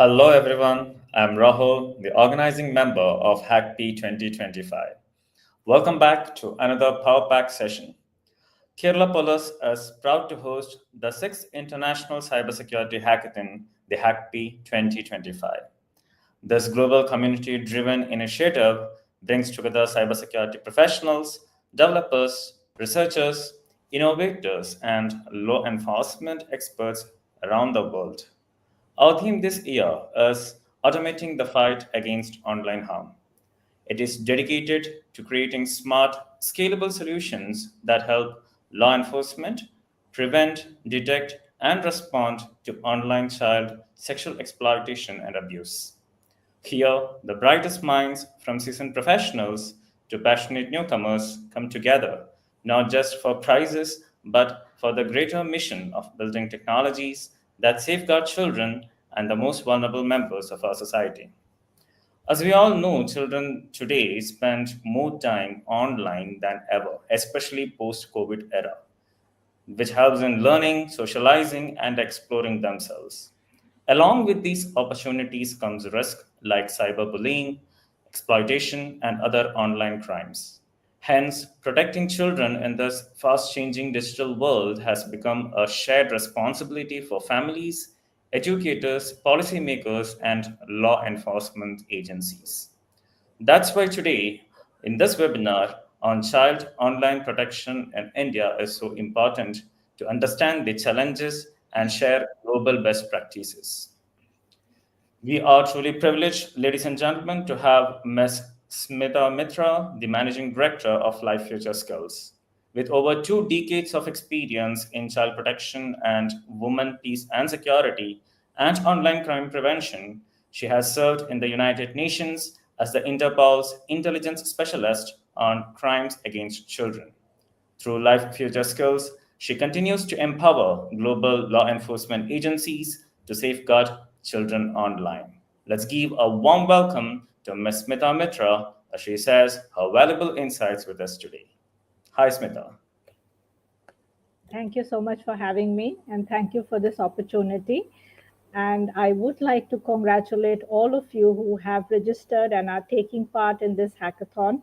Hello everyone, I'm Rahul, the organizing member of HAC'KP 2025. Welcome back to another Power Pack session. Kerala Police is proud to host the 6th International Cybersecurity Hackathon, the HAC'KP 2025. This global community driven initiative brings together cybersecurity professionals, developers, researchers, innovators, and law enforcement experts around the world. Our theme this year is Automating the Fight Against Online Harm. It is dedicated to creating smart, scalable solutions that help law enforcement prevent, detect, and respond to online child sexual exploitation and abuse. Here, the brightest minds from seasoned professionals to passionate newcomers come together, not just for prizes, but for the greater mission of building technologies that safeguard children and the most vulnerable members of our society. As we all know, children today spend more time online than ever, especially post COVID era, which helps in learning, socializing, and exploring themselves. Along with these opportunities comes risk like cyberbullying, exploitation, and other online crimes. Hence, protecting children in this fast changing digital world has become a shared responsibility for families, educators, policymakers, and law enforcement agencies. That's why today, in this webinar on child online protection in India, is so important to understand the challenges and share global best practices. We are truly privileged, ladies and gentlemen, to have Ms. Smita Mitra, the Managing Director of LifeFutureSkills. With over 2 decades of experience in child protection and women, peace and security and online crime prevention, she has served in the United Nations as the Interpol's intelligence specialist on crimes against children. Through Life Future Skills, she continues to empower global law enforcement agencies to safeguard children online. Let's give a warm welcome to Ms. Smita Mitra as she shares her valuable insights with us today. Hi, Smita. Thank you so much for having me, and thank you for this opportunity. And I would like to congratulate all of you who have registered and are taking part in this hackathon.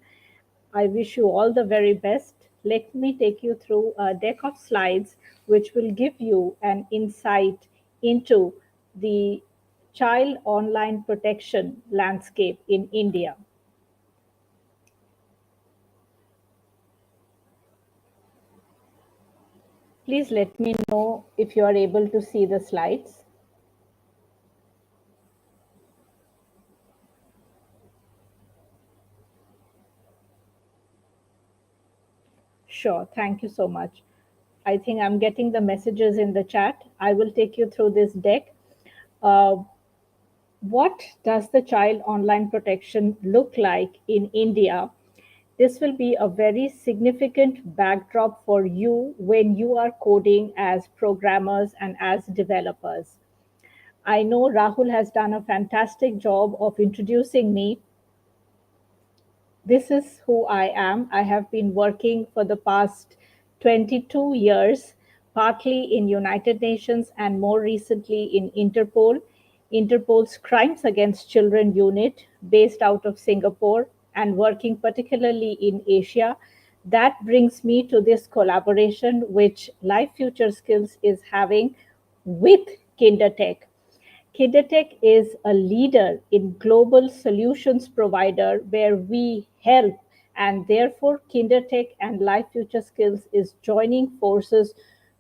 I wish you all the very best. Let me take you through a deck of slides which will give you an insight into the child online protection landscape in India. Please let me know if you are able to see the slides. Sure, thank you so much. I think I'm getting the messages in the chat. I will take you through this deck. Uh, what does the child online protection look like in India? This will be a very significant backdrop for you when you are coding as programmers and as developers. I know Rahul has done a fantastic job of introducing me. This is who I am. I have been working for the past 22 years, partly in United Nations and more recently in Interpol. Interpol's Crimes Against Children unit, based out of Singapore and working particularly in Asia. That brings me to this collaboration which Life Future Skills is having with KinderTech. KinderTech is a leader in global solutions provider where we help, and therefore KinderTech and Life Future Skills is joining forces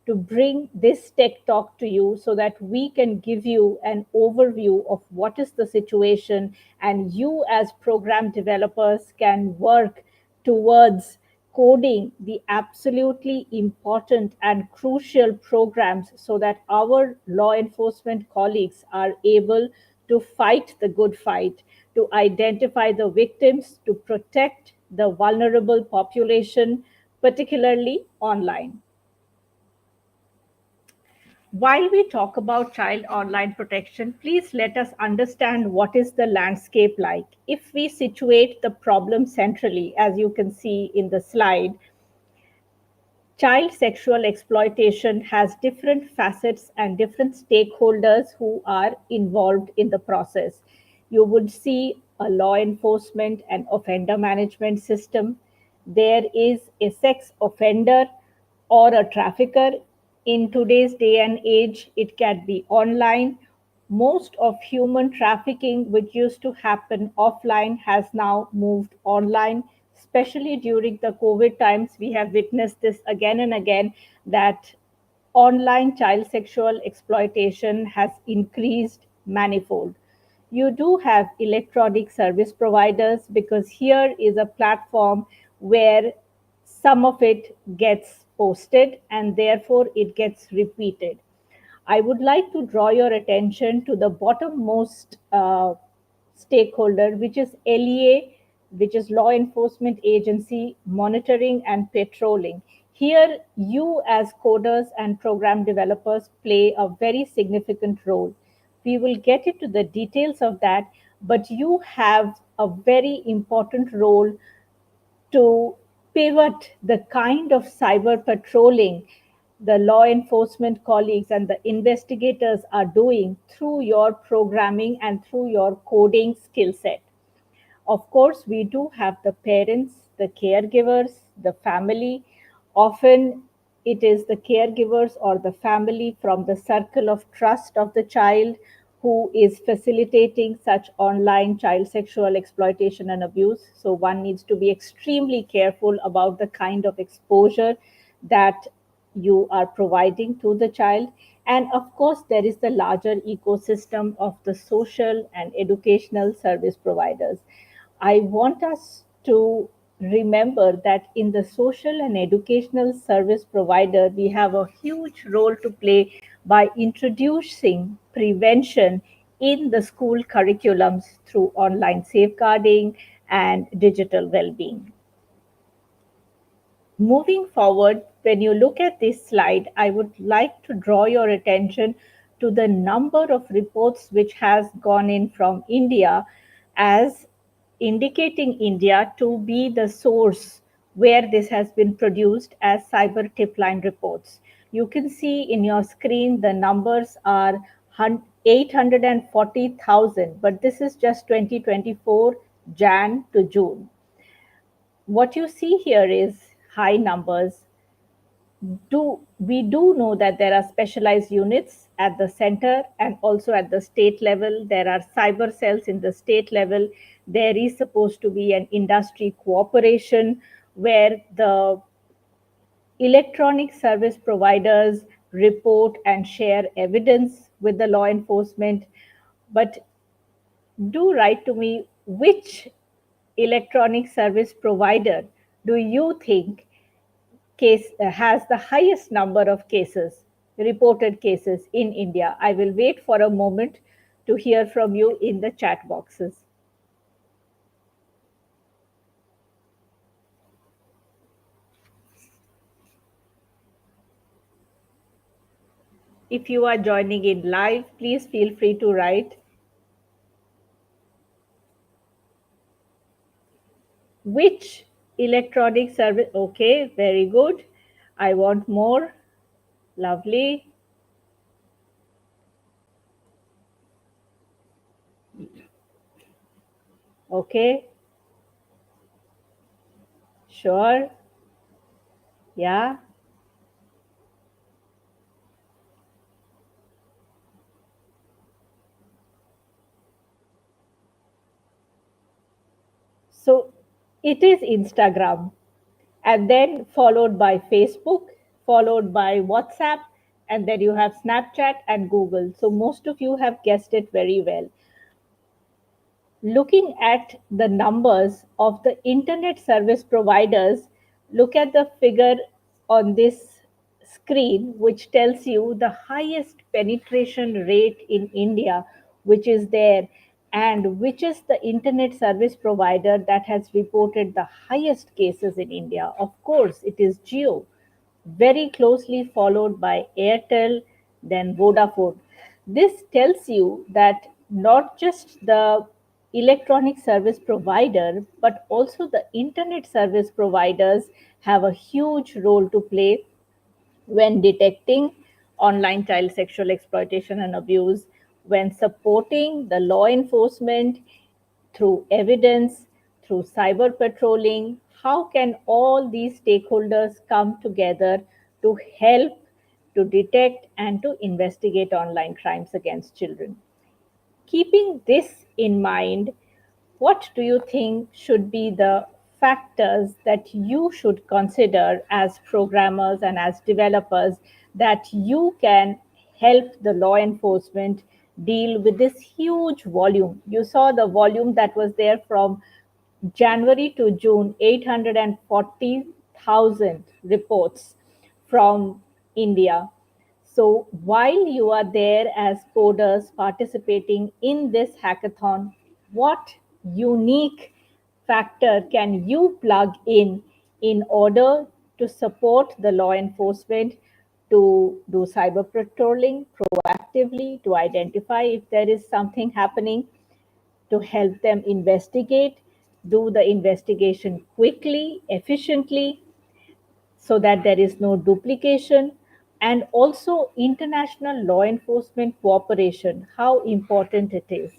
to bring this tech talk to you so that we can give you an overview of what is the situation, and you as program developers can work towards coding the absolutely important and crucial programs so that our law enforcement colleagues are able to fight the good fight, to identify the victims, to protect the vulnerable population, particularly online. While we talk about child online protection, please let us understand what is the landscape like. If we situate the problem centrally, as you can see in the slide, Child sexual exploitation has different facets and different stakeholders who are involved in the process. You would see a law enforcement and offender management system. There is a sex offender or a trafficker. In today's day and age, it can be online. Most of human trafficking, which used to happen offline, has now moved online. Especially during the COVID times, we have witnessed this again and again, that online child sexual exploitation has increased manifold. You do have electronic service providers, because here is a platform where some of it gets posted and therefore it gets repeated. I would like to draw your attention to the bottommost stakeholder, which is LEA, which is Law Enforcement Agency Monitoring and Patrolling. Here, you as coders and program developers play a very significant role. We will get into the details of that, but you have a very important role to pivot the kind of cyber patrolling the law enforcement colleagues and the investigators are doing through your programming and through your coding skill set. Of course, we do have the parents, the caregivers, the family. Often it is the caregivers or the family from the circle of trust of the child who is facilitating such online child sexual exploitation and abuse. So one needs to be extremely careful about the kind of exposure that you are providing to the child. And of course, there is the larger ecosystem of the social and educational service providers. I want us to remember that in the social and educational service provider, we have a huge role to play by introducing prevention in the school curriculums through online safeguarding and digital well being. Moving forward, when you look at this slide, I would like to draw your attention to the number of reports which has gone in from India, as indicating India to be the source where this has been produced as cyber tip line reports. You can see in your screen the numbers are 840,000, but this is just 2024 Jan to June. What you see here is high numbers. We do know that there are specialized units at the center and also at the state level. There are cyber cells in the state level. There is supposed to be an industry cooperation where the electronic service providers report and share evidence with the law enforcement. But do write to me, which electronic service provider do you think has the highest number of cases, reported cases in India? I will wait for a moment to hear from you in the chat boxes. If you are joining in live, please feel free to write which electronic service. Okay, very good. I want more. Lovely. Okay, sure. Yeah. So it is Instagram, and then followed by Facebook, followed by WhatsApp, and then you have Snapchat and Google. So most of you have guessed it very well. Looking at the numbers of the internet service providers, look at the figure on this screen, which tells you the highest penetration rate in India, which is there, and which is the internet service provider that has reported the highest cases in India. Of course, it is Jio, very closely followed by Airtel, then Vodafone. This tells you that not just the electronic service provider, but also the internet service providers have a huge role to play when detecting online child sexual exploitation and abuse, when supporting the law enforcement through evidence, through cyber patrolling. How can all these stakeholders come together to help to detect and to investigate online crimes against children? Keeping this in mind, what do you think should be the factors that you should consider as programmers and as developers that you can help the law enforcement deal with this huge volume? You saw the volume that was there from January to June, 840,000 reports from India. So while you are there as coders participating in this hackathon, what unique factor can you plug in order to support the law enforcement to do cyber patrolling proactively, to identify if there is something happening, to help them investigate, do the investigation quickly, efficiently, so that there is no duplication, and also international law enforcement cooperation, how important it is.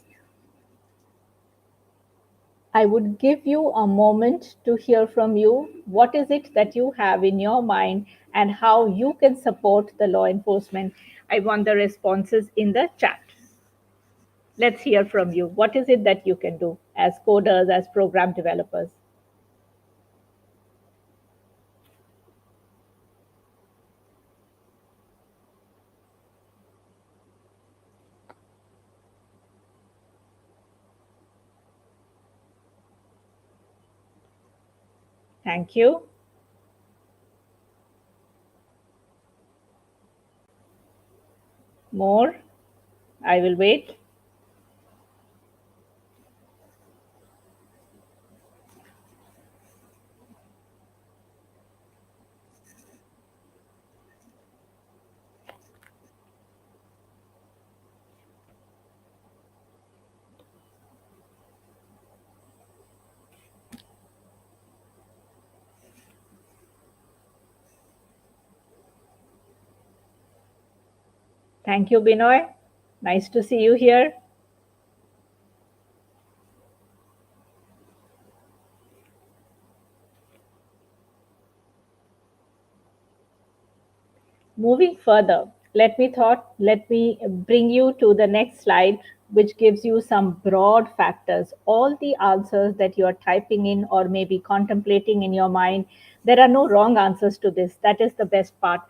I would give you a moment to hear from you. What is it that you have in your mind and how you can support the law enforcement? I want the responses in the chat. Let's hear from you. What is it that you can do as coders, as program developers? Thank you. More? I will wait. Thank you, Binoy. Nice to see you here. Moving further, let me bring you to the next slide, which gives you some broad factors. All the answers that you are typing in or maybe contemplating in your mind, there are no wrong answers to this. That is the best part.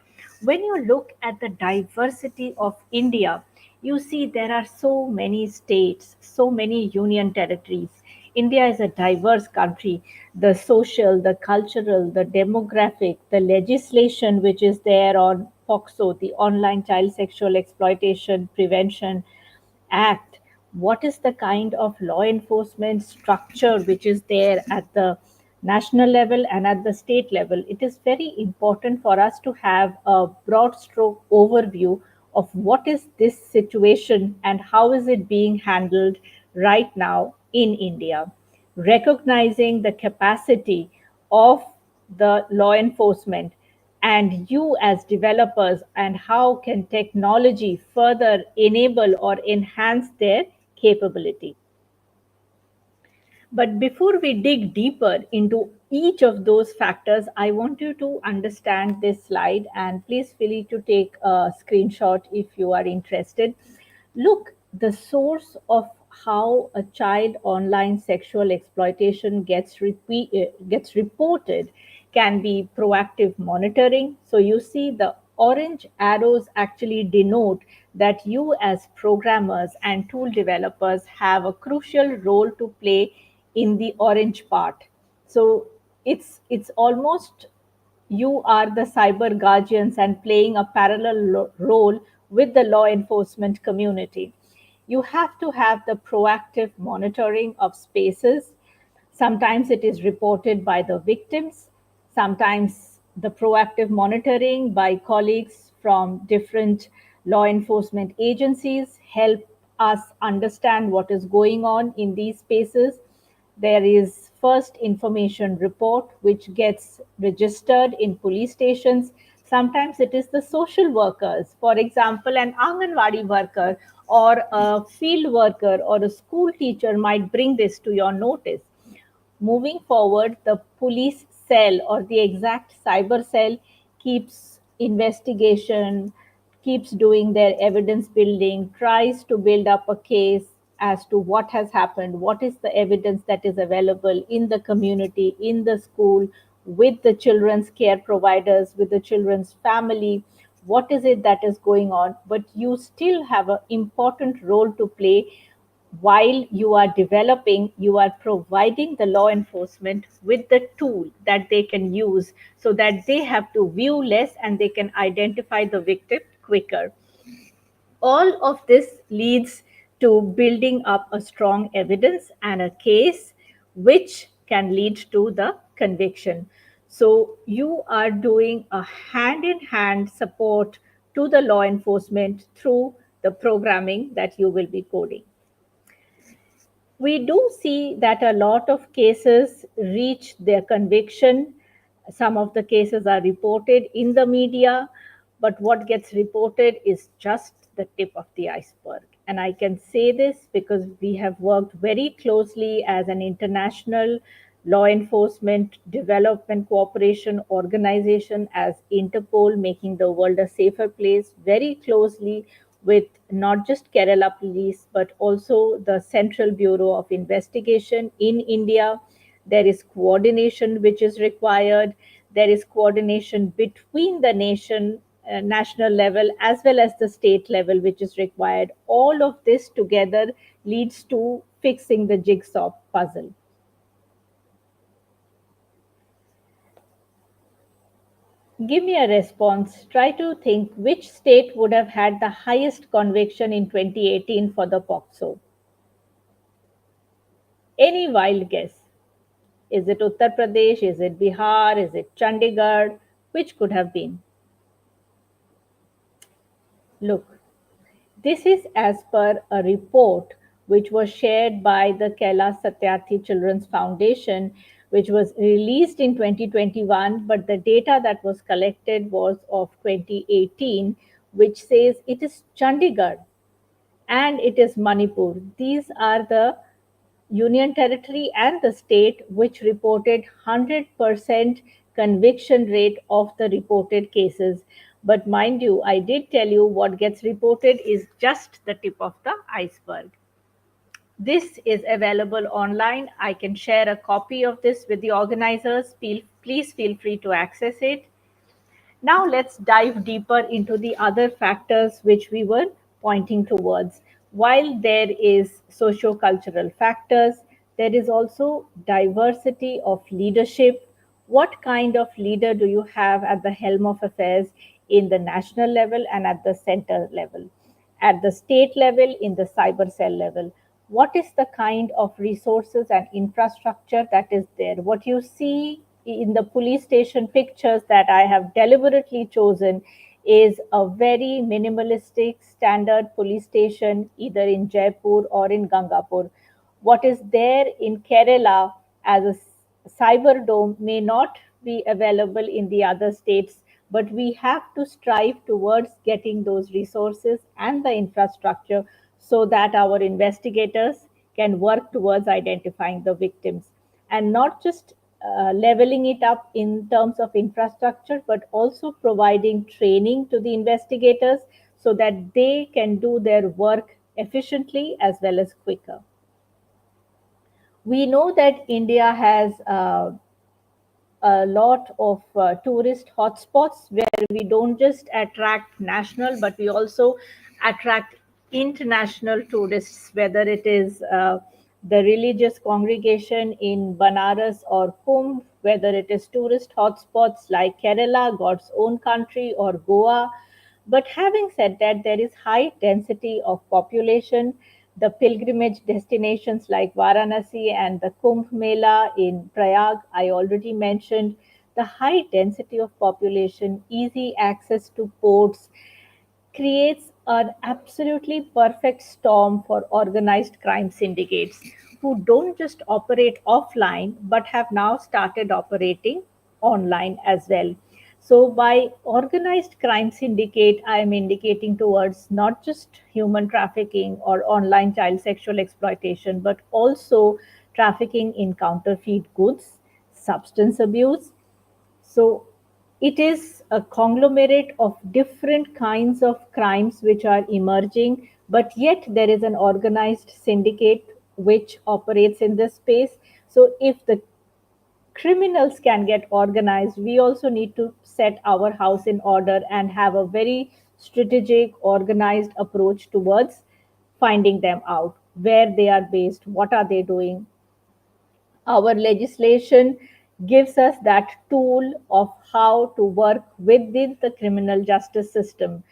When you look at the diversity of India, you see there are so many states, so many union territories. India is a diverse country. The social, the cultural, the demographic, the legislation which is there on POXO, the Online Child Sexual Exploitation Prevention Act, what is the kind of law enforcement structure which is there at the national level and at the state level. It is very important for us to have a broad stroke overview of what is this situation and how is it being handled right now in India, recognizing the capacity of the law enforcement and you as developers, and how can technology further enable or enhance their capability. But before we dig deeper into each of those factors, I want you to understand this slide, and please feel free to take a screenshot if you are interested. Look, the source of how a child online sexual exploitation gets reported can be proactive monitoring. So you see the orange arrows actually denote that you as programmers and tool developers have a crucial role to play in the orange part. So it's almost you are the cyber guardians and playing a parallel role with the law enforcement community. You have to have the proactive monitoring of spaces. Sometimes it is reported by the victims, sometimes the proactive monitoring by colleagues from different law enforcement agencies help us understand what is going on in these spaces. There is first information report which gets registered in police stations. Sometimes it is the social workers, for example, an Anganwadi worker or a field worker or a school teacher might bring this to your notice. Moving forward, the police cell or the exact cyber cell keeps investigation, keeps doing their evidence building, tries to build up a case as to what has happened, what is the evidence that is available in the community, in the school, with the children's care providers, with the children's family, what is it that is going on. But you still have an important role to play. While you are developing, you are providing the law enforcement with the tool that they can use so that they have to view less and they can identify the victim quicker. All of this leads to building up a strong evidence and a case which can lead to the conviction. So you are doing a hand in hand support to the law enforcement through the programming that you will be coding. We do see that a lot of cases reach their conviction. Some of the cases are reported in the media, but what gets reported is just the tip of the iceberg. And I can say this because we have worked very closely as an international law enforcement development cooperation organization as Interpol, making the world a safer place, very closely with not just Kerala Police, but also the Central Bureau of Investigation in India. There is coordination which is required. There is coordination between the national level as well as the state level, which is required. All of this together leads to fixing the jigsaw puzzle. Give me a response. Try to think which state would have had the highest conviction in 2018 for the POCSO. Any wild guess? Is it Uttar Pradesh? Is it Bihar? Is it Chandigarh? Which could have been? Look, this is as per a report which was shared by the Kailash Satyarthi Children's Foundation, which was released in 2021, but the data that was collected was of 2018, which says it is Chandigarh and it is Manipur. These are the union territory and the state which reported 100% conviction rate of the reported cases. But mind you, I did tell you what gets reported is just the tip of the iceberg. This is available online. I can share a copy of this with the organizers. Please feel free to access it. Now let's dive deeper into the other factors which we were pointing towards. While there is socio-cultural factors, there is also diversity of leadership. What kind of leader do you have at the helm of affairs in the national level and at the center level? At the state level, in the cyber cell level, what is the kind of resources and infrastructure that is there? What you see in the police station pictures that I have deliberately chosen is a very minimalistic standard police station, either in Jaipur or in Gangapur. What is there in Kerala as a cyber dome may not be available in the other states, but we have to strive towards getting those resources and the infrastructure so that our investigators can work towards identifying the victims and not just leveling it up in terms of infrastructure, but also providing training to the investigators so that they can do their work efficiently as well as quicker. We know that India has a lot of tourist hotspots where we don't just attract national, but we also attract international tourists, whether it is the religious congregation in Banaras or Kumbh, whether it is tourist hotspots like Kerala, God's own country, or Goa. But having said that, there is high density of population. The pilgrimage destinations like Varanasi and the Kumbh Mela in Prayag, I already mentioned. The high density of population, easy access to ports, creates an absolutely perfect storm for organized crime syndicates who don't just operate offline but have now started operating online as well. So, by organized crime syndicate, I am indicating towards not just human trafficking or online child sexual exploitation, but also trafficking in counterfeit goods, substance abuse, so it is a conglomerate of different kinds of crimes which are emerging, but yet there is an organized syndicate which operates in this space. So if the criminals can get organized, we also need to set our house in order and have a very strategic, organized approach towards finding them out, where they are based, what are they doing. Our legislation gives us that tool of how to work within the criminal justice system.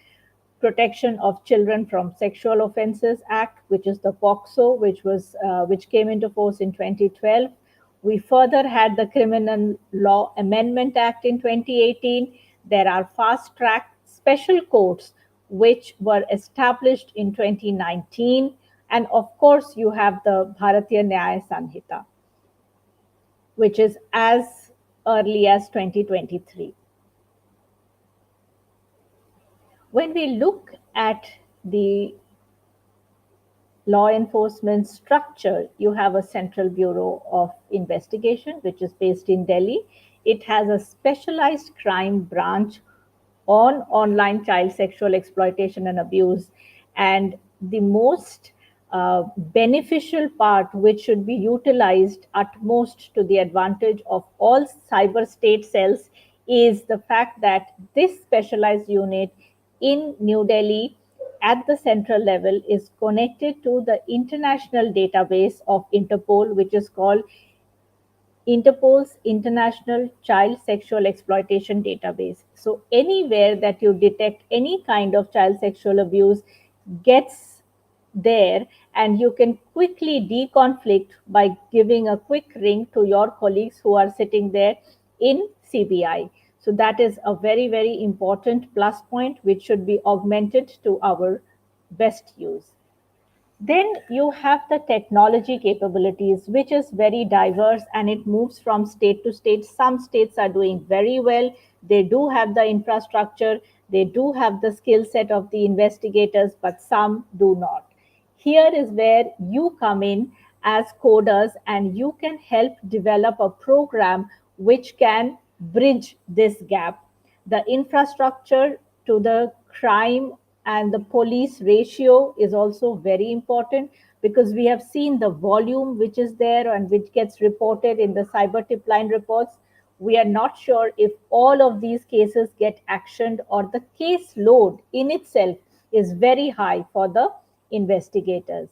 Protection of Children from Sexual Offences Act, which is the POCSO, which came into force in 2012. We further had the Criminal Law Amendment Act in 2018. There are fast track special courts which were established in 2019. And of course, you have the Bharatiya Nyaya Sanhita, which is as early as 2023. When we look at the law enforcement structure, you have a Central Bureau of Investigation, which is based in Delhi. It has a specialized crime branch on online child sexual exploitation and abuse. And the most beneficial part, which should be utilized utmost to the advantage of all cyber state cells, is the fact that this specialized unit in New Delhi at the central level is connected to the international database of Interpol, which is called Interpol's International Child Sexual Exploitation Database. So, anywhere that you detect any kind of child sexual abuse gets there, and you can quickly deconflict by giving a quick ring to your colleagues who are sitting there in CBI. So, that is a very, very important plus point which should be augmented to our best use. Then you have the technology capabilities, which is very diverse and it moves from state to state. Some states are doing very well. They do have the infrastructure, they do have the skill set of the investigators, but some do not. Here is where you come in as coders and you can help develop a program which can bridge this gap. The infrastructure to the crime and the police ratio is also very important, because we have seen the volume which is there and which gets reported in the cyber tip line reports. We are not sure if all of these cases get actioned, or the case load in itself is very high for the investigators.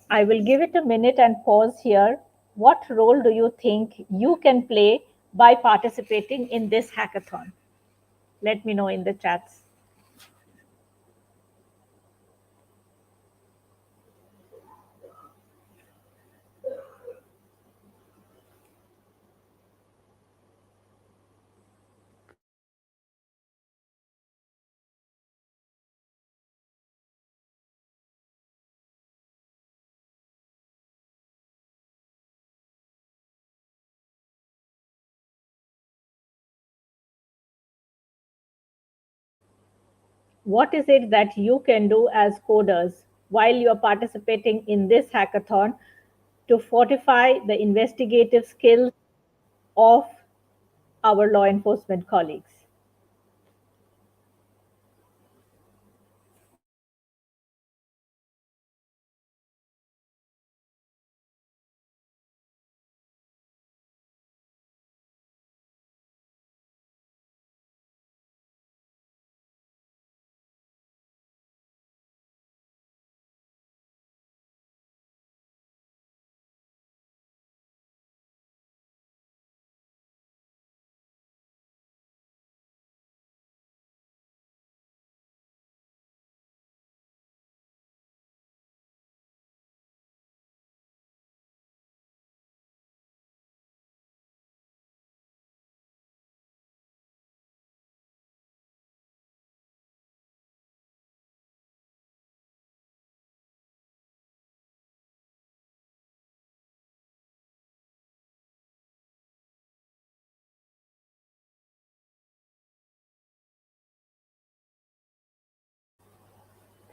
I will give it a minute and pause here. What role do you think you can play by participating in this hackathon? Let me know in the chats. What is it that you can do as coders while you are participating in this hackathon to fortify the investigative skills of our law enforcement colleagues?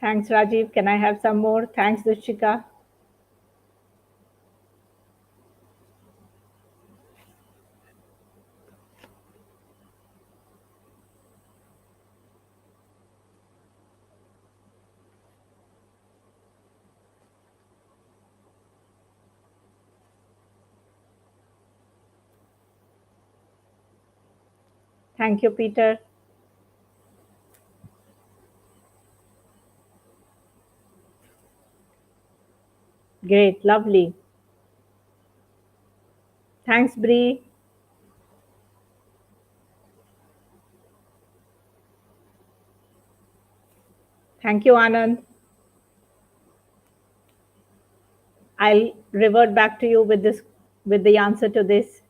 Thanks, Rajiv. Can I have some more? Thanks, Dushika. Thank you, Peter. Great, lovely. Thanks, Bree. Thank you, Anand. I'll revert back to you with this with the answer to this.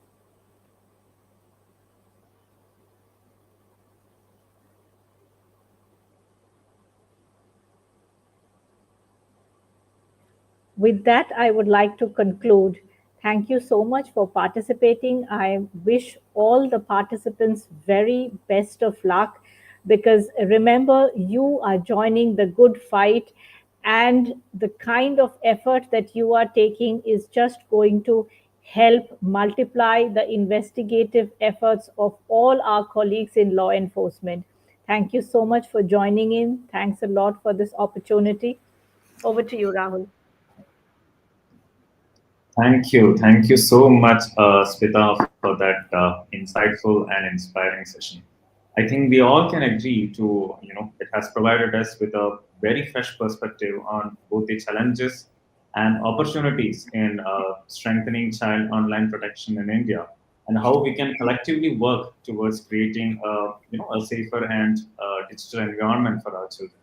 With that, I would like to conclude. Thank you so much for participating. I wish all the participants very best of luck because remember, you are joining the good fight, and the kind of effort that you are taking is just going to help multiply the investigative efforts of all our colleagues in law enforcement. Thank you so much for joining in. Thanks a lot for this opportunity. Over to you, Rahul. Thank you. Thank you so much, Smita, for that insightful and inspiring session. I think we all can agree to, it has provided us with a very fresh perspective on both the challenges and opportunities in strengthening child online protection in India, and how we can collectively work towards creating a safer and digital environment for our children.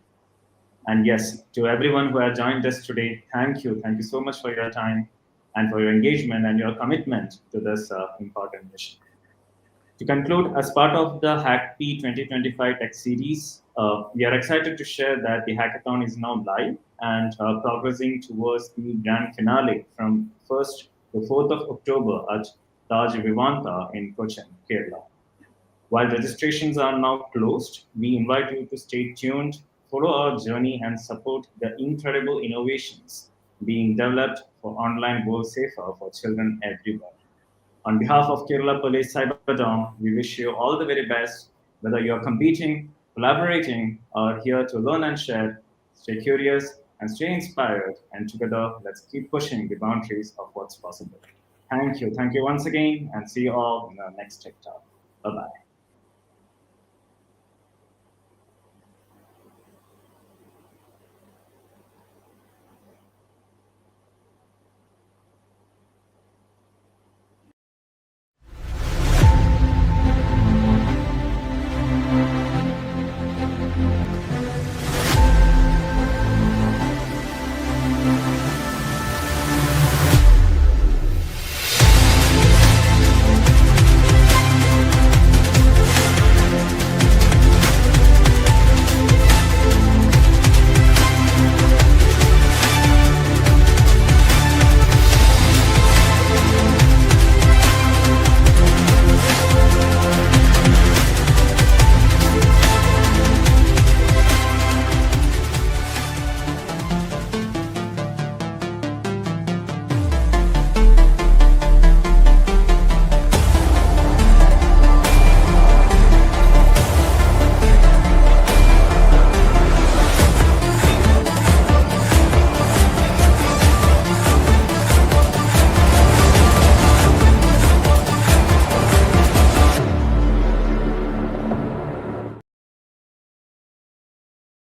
And yes, to everyone who has joined us today, thank you. Thank you so much for your time and for your engagement and your commitment to this important mission. To conclude, as part of the HAC'KP 2025 Tech Series, we are excited to share that the hackathon is now live and progressing towards the grand finale from 1st to 4th of October at Taj Vivanta in Cochin, Kerala. While registrations are now closed, we invite you to stay tuned, follow our journey, and support the incredible innovations being developed for online world safer for children everywhere. On behalf of Kerala Police Cyberdome, we wish you all the very best, whether you're competing, collaborating, or here to learn and share. Stay curious and stay inspired, and together, let's keep pushing the boundaries of what's possible. Thank you. Thank you once again, and see you all in our next Tech Talk. Bye bye.